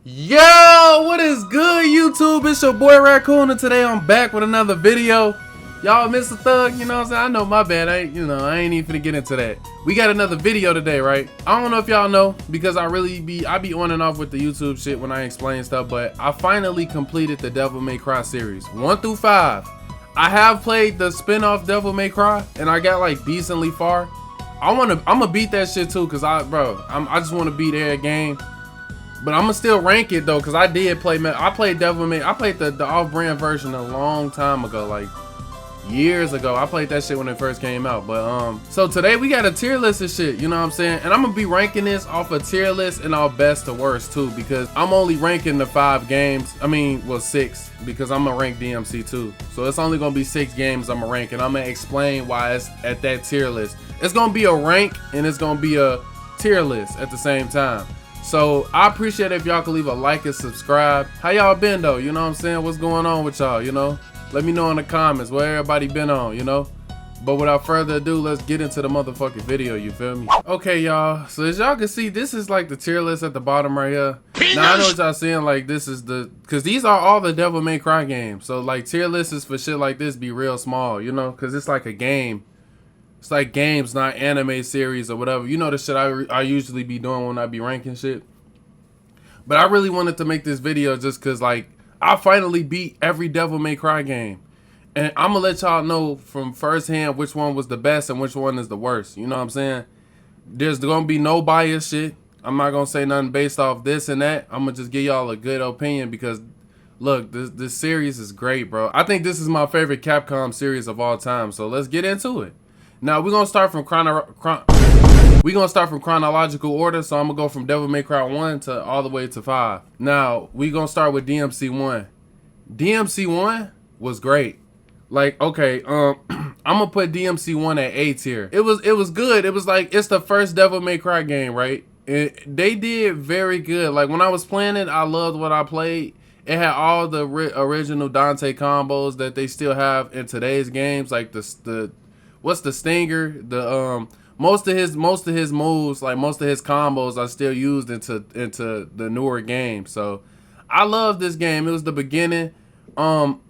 Yo, what is good, YouTube? It's your boy Raccoon, and today I'm back with another video. Y'all miss a thug, you know what I'm saying? I know, my bad. I ain't even finna get into that. We got another video today, right? I don't know if y'all know, because I be on and off with the YouTube shit when I explain stuff, but I finally completed the Devil May Cry series 1 through 5. I have played the spin-off Devil May Cry, and I got like decently far. I'ma beat that shit too, cause I just wanna beat every game. But I'm gonna still rank it though, cause I did play. I played Devil May. I played the off-brand version a long time ago, like years ago. I played that shit when it first came out. But so today we got a tier list of shit. You know what I'm saying? And I'm gonna be ranking this off a tier list and all best to worst too, because I'm only ranking the 5 games. I mean, well 6, because I'm gonna rank DMC too. So it's only gonna be 6 games I'm gonna rank, and I'm gonna explain why it's at that tier list. It's gonna be a rank and it's gonna be a tier list at the same time. So I appreciate it if y'all could leave a like and subscribe. How y'all been though? You know what I'm saying? What's going on with y'all, you know? Let me know in the comments where everybody been on, you know? But without further ado, let's get into the motherfucking video, you feel me? Okay, y'all. So as y'all can see, this is like the tier list at the bottom right here. Now I know what y'all saying, like this is the, cause these are all the Devil May Cry games. So like tier lists for shit like this be real small, you know? Cause it's like a game. It's like games, not anime series or whatever. You know the shit I usually be doing when I be ranking shit. But I really wanted to make this video just because, like, I finally beat every Devil May Cry game. And I'm going to let y'all know from firsthand which one was the best and which one is the worst. You know what I'm saying? There's going to be no bias shit. I'm not going to say nothing based off this and that. I'm going to just give y'all a good opinion because, look, this series is great, bro. I think this is my favorite Capcom series of all time. So let's get into it. Now we're gonna start from chronological order, so I'm gonna go from Devil May Cry 1 to all the way to 5. Now we're gonna start with DMC 1. DMC 1 was great. Like, okay, I'm gonna put DMC 1 at A tier. It was good. It was like, it's the first Devil May Cry game, right? They did very good. Like when I was playing it, I loved what I played. It had all the original Dante combos that they still have in today's games, like the what's the stinger? The most of his moves, like most of his combos, are still used into the newer game. So I love this game. It was the beginning. What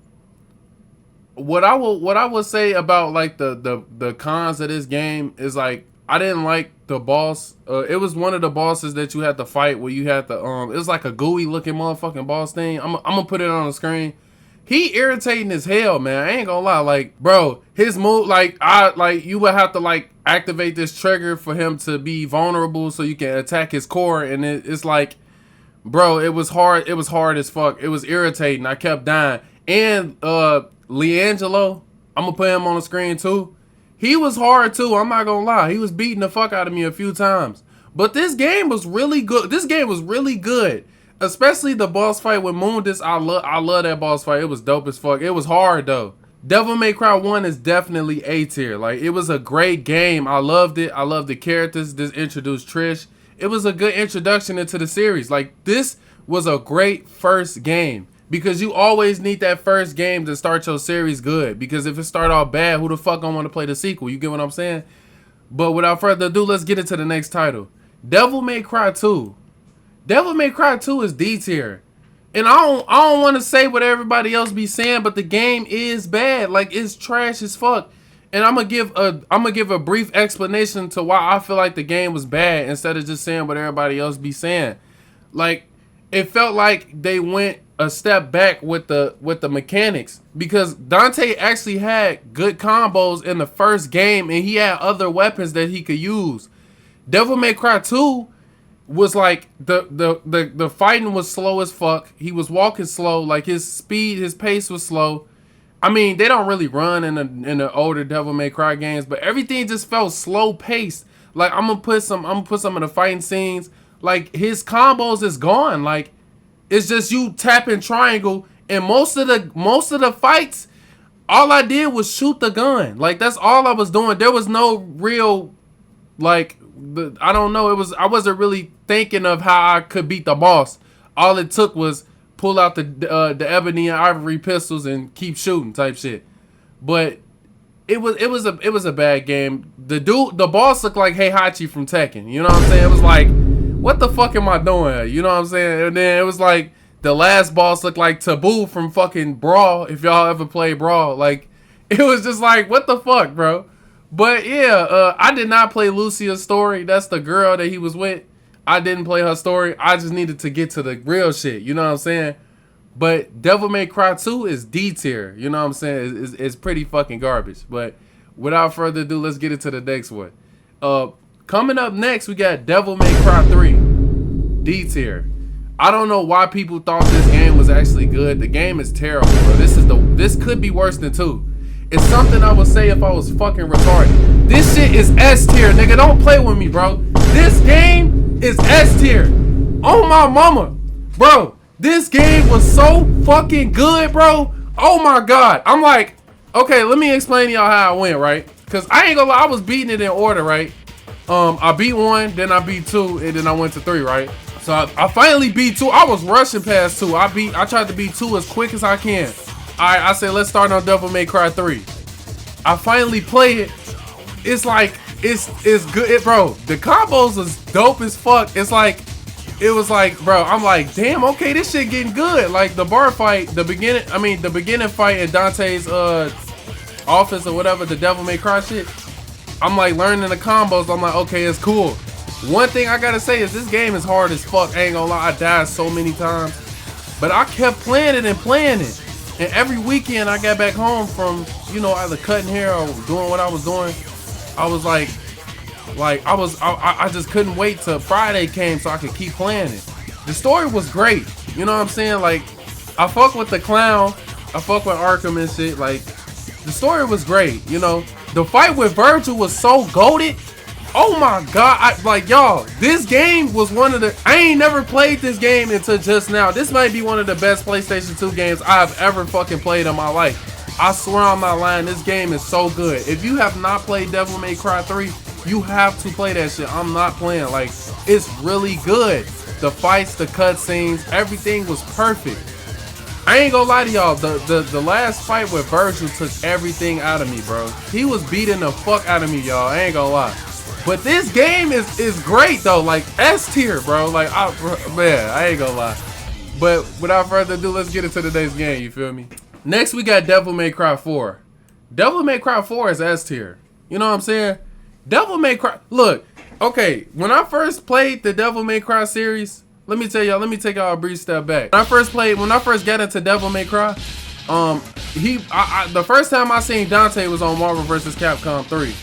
I will say about like the cons of this game is, like, I didn't like the boss. It was one of the bosses that you had to fight where you had to it was like a gooey looking motherfucking boss thing. I'm gonna put it on the screen. He irritating as hell, man. I ain't gonna lie. Like, bro, his move, like, you would have to like activate this trigger for him to be vulnerable so you can attack his core, and it's like, bro, it was hard. It was hard as fuck. It was irritating. I kept dying. And Leangelo, I'm gonna put him on the screen too. He was hard too. I'm not gonna lie. He was beating the fuck out of me a few times. But this game was really good. This game was really good. Especially the boss fight with Mundus. I love that boss fight. It was dope as fuck. It was hard though. Devil May Cry 1 is definitely A tier. Like, it was a great game. I loved it. I loved the characters. This introduced Trish. It was a good introduction into the series. Like, this was a great first game, because you always need that first game to start your series good. Because if it start off bad, who the fuck gonna want to play the sequel? You get what I'm saying? But without further ado, let's get into the next title. Devil May Cry 2. Devil May Cry 2 is D tier. And I don't want to say what everybody else be saying, but the game is bad. Like, it's trash as fuck. And I'm gonna give a brief explanation to why I feel like the game was bad, instead of just saying what everybody else be saying. Like, it felt like they went a step back with the mechanics, because Dante actually had good combos in the first game, and he had other weapons that he could use. Devil May Cry 2 was like, the fighting was slow as fuck. He was walking slow. Like, his pace was slow. I mean, they don't really run in the older Devil May Cry games, but everything just felt slow paced. Like, I'm gonna put some of the fighting scenes. Like, his combos is gone. Like, it's just you tapping triangle, and most of the fights, all I did was shoot the gun. Like, that's all I was doing. There was no real, like, I don't know. I wasn't really thinking of how I could beat the boss. All it took was pull out the ebony and ivory pistols and keep shooting type shit. But it was a bad game. The boss looked like Heihachi from Tekken. You know what I'm saying? It was like what the fuck am I doing? You know what I'm saying? And then it was like the last boss looked like Taboo from fucking Brawl. If y'all ever played Brawl, like it was just like what the fuck, bro. But yeah, I did not play Lucia's story. That's the girl that he was with. I didn't play her story. I just needed to get to the real shit. You know what I'm saying? But Devil May Cry 2 is D tier. You know what I'm saying? It's pretty fucking garbage. But without further ado, let's get into the next one. Coming up next, we got Devil May Cry 3. D tier. I don't know why people thought this game was actually good. The game is terrible, bro. This could be worse than 2. It's something I would say if I was fucking retarded. This shit is S tier, nigga. Don't play with me, bro. This game is S tier. Oh my mama. Bro, this game was so fucking good, bro. Oh my god. I'm like, okay, let me explain to y'all how I went, right? Because I ain't gonna lie, I was beating it in order, right? I beat 1, then I beat 2, and then I went to 3, right? So I finally beat 2. I was rushing past 2. I tried to beat 2 as quick as I can. Alright, I said let's start on Devil May Cry 3. I finally play it. It's like it's good, bro. The combos is dope as fuck. It's like it was like, bro, I'm like, damn, okay, this shit getting good. Like the bar fight, the beginning fight in Dante's office or whatever, the Devil May Cry shit. I'm like learning the combos. I'm like, okay, it's cool. One thing I gotta say is this game is hard as fuck. I ain't gonna lie, I died so many times, but I kept playing it and playing it. And every weekend I got back home from, you know, either cutting hair or doing what I was doing, I was like I just couldn't wait till Friday came so I could keep playing it. The story was great, you know what I'm saying? Like, I fuck with the clown, I fuck with Arkham and shit. Like, the story was great, you know. The fight with Virgil was so goated. Oh my god, like y'all, this game was one of the, I ain't never played this game until just now. This might be one of the best PlayStation 2 games I've ever fucking played in my life. I swear I'm not lying, this game is so good. If you have not played Devil May Cry 3, you have to play that shit. I'm not playing, like, it's really good. The fights, the cutscenes, everything was perfect. I ain't gonna lie to y'all, the last fight with Virgil took everything out of me, bro. He was beating the fuck out of me, y'all, I ain't gonna lie. But this game is great though, like S tier, bro. Like, man, I ain't gonna lie. But without further ado, let's get into today's game. You feel me? Next, we got Devil May Cry 4. Devil May Cry 4 is S tier. You know what I'm saying? Devil May Cry. Look, okay. When I first played the Devil May Cry series, let me tell y'all. Let me take y'all a brief step back. When I first got into Devil May Cry, the first time I seen Dante was on Marvel vs. Capcom 3.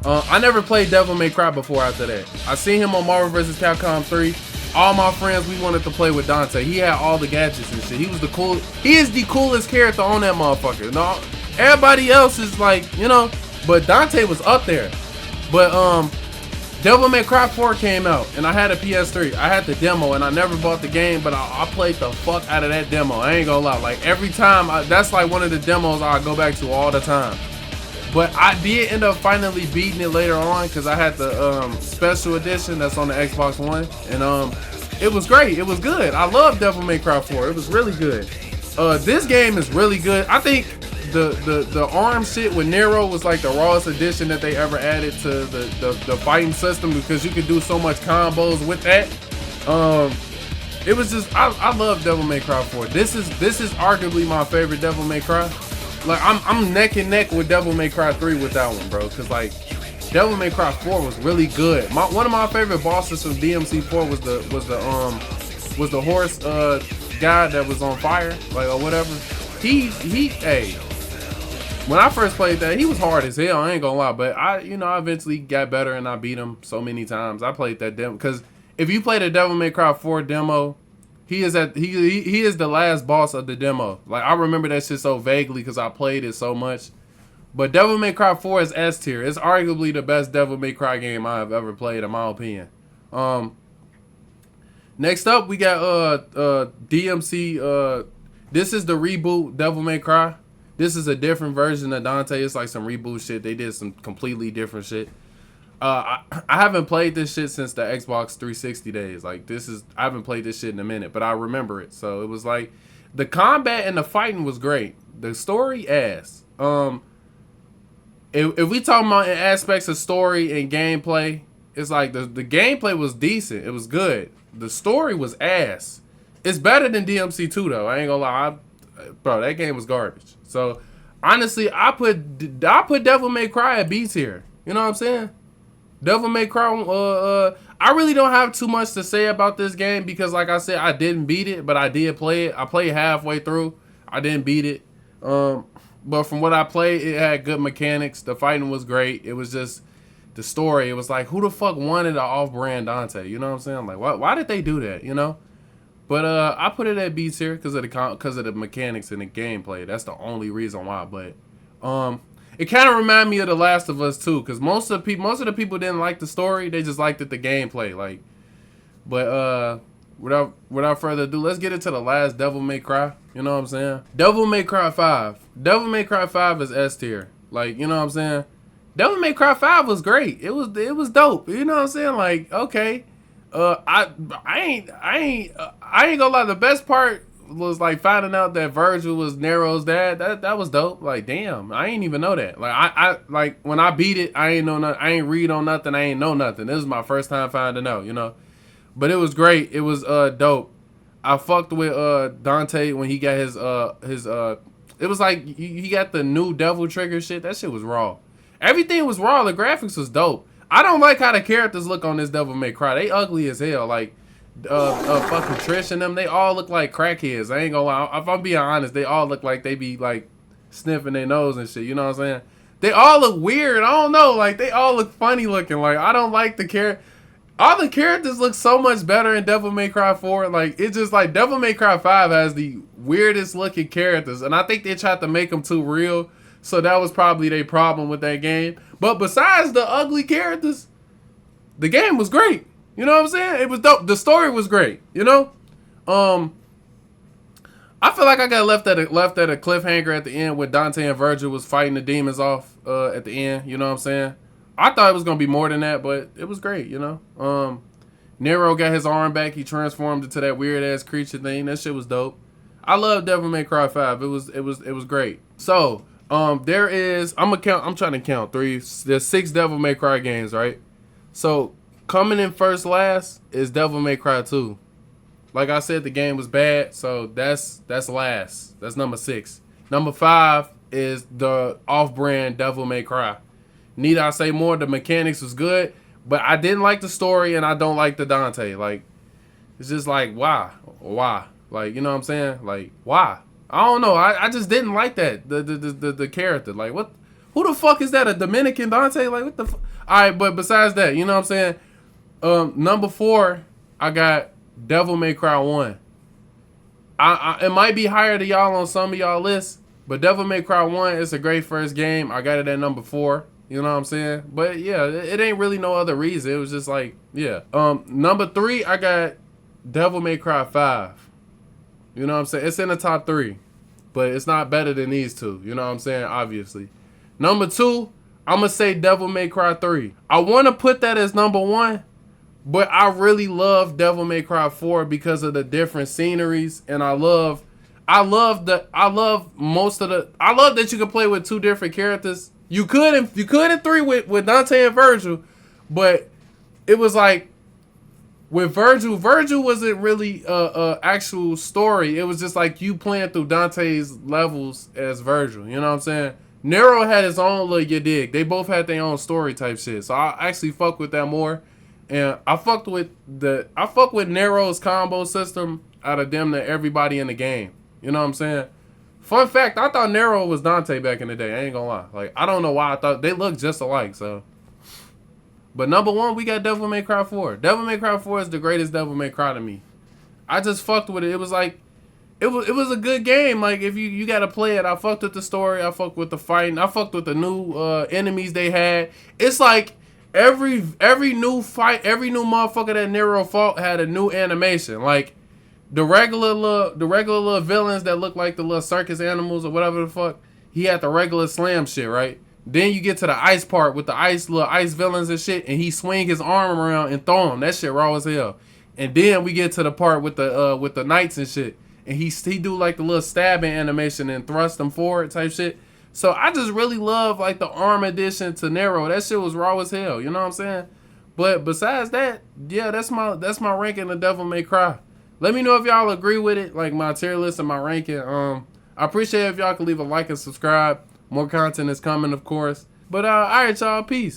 I never played Devil May Cry before after that. I seen him on Marvel vs. Capcom 3. All my friends, we wanted to play with Dante. He had all the gadgets and shit. He is the coolest character on that motherfucker. No, everybody else is like, you know, but Dante was up there. But Devil May Cry 4 came out and I had a PS3. I had the demo and I never bought the game, but I played the fuck out of that demo. I ain't gonna lie. Like every time, that's like one of the demos I go back to all the time. But I did end up finally beating it later on because I had the special edition that's on the Xbox One. And it was great. It was good. I love Devil May Cry 4. It was really good. This game is really good. I think the arm shit with Nero was like the rawest addition that they ever added to the fighting system because you could do so much combos with that. It was just, I love Devil May Cry 4. This is arguably my favorite Devil May Cry. Like I'm neck and neck with Devil May Cry 3 with that one, bro. Cause like Devil May Cry 4 was really good. One of my favorite bosses from DMC4 was the horse guy that was on fire, like or whatever. Hey, when I first played that, he was hard as hell. I ain't gonna lie, but I eventually got better and I beat him so many times. I played that demo because if you play the Devil May Cry 4 demo. He is the last boss of the demo. Like I remember that shit so vaguely because I played it so much. But Devil May Cry 4 is S tier. It's arguably the best Devil May Cry game I have ever played, in my opinion. Next up we got DMC. This is the reboot Devil May Cry. This is a different version of Dante. It's like some reboot shit. They did some completely different shit. I haven't played this shit since the Xbox 360 days. Like I haven't played this shit in a minute, but I remember it. So it was like the combat and the fighting was great. The story ass. If we talking about in aspects of story and gameplay, it's like the gameplay was decent. It was good. The story was ass. It's better than DMC2 though. I ain't gonna lie, bro. That game was garbage. So honestly, I put Devil May Cry at B tier. You know what I'm saying? Devil May Cry. I really don't have too much to say about this game because, like I said, I didn't beat it, but I did play it. I played halfway through. I didn't beat it. But from what I played, it had good mechanics. The fighting was great. It was just the story. It was like, who the fuck wanted an off-brand Dante? You know what I'm saying? Like, why did they do that? You know? But I put it at B tier because of the mechanics and the gameplay. That's the only reason why. But it kind of reminded me of The Last of Us too, because most of the people didn't like the story. They just liked the gameplay. Like, but without further ado, let's get into the last Devil May Cry. You know what I'm saying? Devil May Cry 5. Devil May Cry 5 is S tier. Like, you know what I'm saying? Devil May Cry 5 was great. It was dope. You know what I'm saying? Like, okay. I ain't gonna lie. The best part was like finding out that Virgil was Nero's dad. That was dope. Like, damn, I ain't even know that. Like, I like when I beat it, I ain't know nothing. I ain't read on nothing. I ain't know nothing. This is my first time finding out. You know, but it was great. It was dope. I fucked with Dante when he got his it was like he got the new devil trigger shit. That shit was raw. Everything was raw. The graphics was dope. I don't like how the characters look on this Devil May Cry. They ugly as hell. Like fucking Trish and them, they all look like crackheads. I ain't gonna lie. If I'm being honest, they all look like they be like sniffing their nose and shit. You know what I'm saying? They all look weird. I don't know. Like, they all look funny looking. Like, I don't like the character. All the characters look so much better in Devil May Cry 4. Like, it's just like Devil May Cry 5 has the weirdest looking characters. And I think they tried to make them too real. So that was probably their problem with that game. But besides the ugly characters, the game was great. You know what I'm saying? It was dope. The story was great. You know? I feel like I got left at a cliffhanger at the end where Dante and Virgil was fighting the demons off at the end. You know what I'm saying? I thought it was gonna be more than that, but it was great. You know? Nero got his arm back. He transformed into that weird ass creature thing. That shit was dope. I love Devil May Cry 5. It was great. So there is I'm trying to count three. There's 6 Devil May Cry games, right? So coming in first last is Devil May Cry 2. Like I said, the game was bad, so that's last. That's number 6. Number 5 is the off-brand Devil May Cry. Need I say more? The mechanics was good, but I didn't like the story and I don't like the Dante. Like, it's just like, why? Like, you know what I'm saying? Like, why? I don't know. I just didn't like that. The character. Like, what? Who the fuck is that? A Dominican Dante? Like, what the fuck? Alright, but besides that, you know what I'm saying? Number 4, I got Devil May Cry 1. It might be higher than y'all on some of y'all lists, but Devil May Cry 1 is a great first game. I got it at number 4. You know what I'm saying? But yeah, it ain't really no other reason. It was just like, yeah. Number 3, I got Devil May Cry 5. You know what I'm saying? It's in the top 3, but it's not better than these two. You know what I'm saying? Obviously. Number 2, I'm going to say Devil May Cry 3. I want to put that as number 1, but I really love Devil May Cry 4 because of the different sceneries, and I love that you can play with 2 different characters. You could in 3 with Dante and Virgil, but it was like with Virgil wasn't really a actual story. It was just like you playing through Dante's levels as Virgil. You know what I'm saying? Nero had his own little you dig. They both had their own story type shit. So I actually fuck with that more. And I fuck with Nero's combo system out of them to everybody in the game. You know what I'm saying? Fun fact, I thought Nero was Dante back in the day. I ain't gonna lie. Like, I don't know why I thought they look just alike, so. But number 1, we got Devil May Cry 4. Devil May Cry 4 is the greatest Devil May Cry to me. I just fucked with it. It was like, it was a good game. Like, if you gotta play it, I fucked with the story. I fucked with the fighting. I fucked with the new enemies they had. It's like every new fight, every new motherfucker that Nero fought had a new animation. Like, the regular little villains that look like the little circus animals or whatever the fuck, he had the regular slam shit, right? Then you get to the ice part with the little ice villains and shit, and he swing his arm around and throw him. That shit raw as hell. And then we get to the part with the knights and shit, and he do like the little stabbing animation and thrust them forward type shit. So I just really love like the arm addition to Nero. That shit was raw as hell. You know what I'm saying? But besides that, yeah, that's my ranking of Devil May Cry. Let me know if y'all agree with it, like my tier list and my ranking. I appreciate if y'all can leave a like and subscribe. More content is coming, of course. But all right, y'all, peace.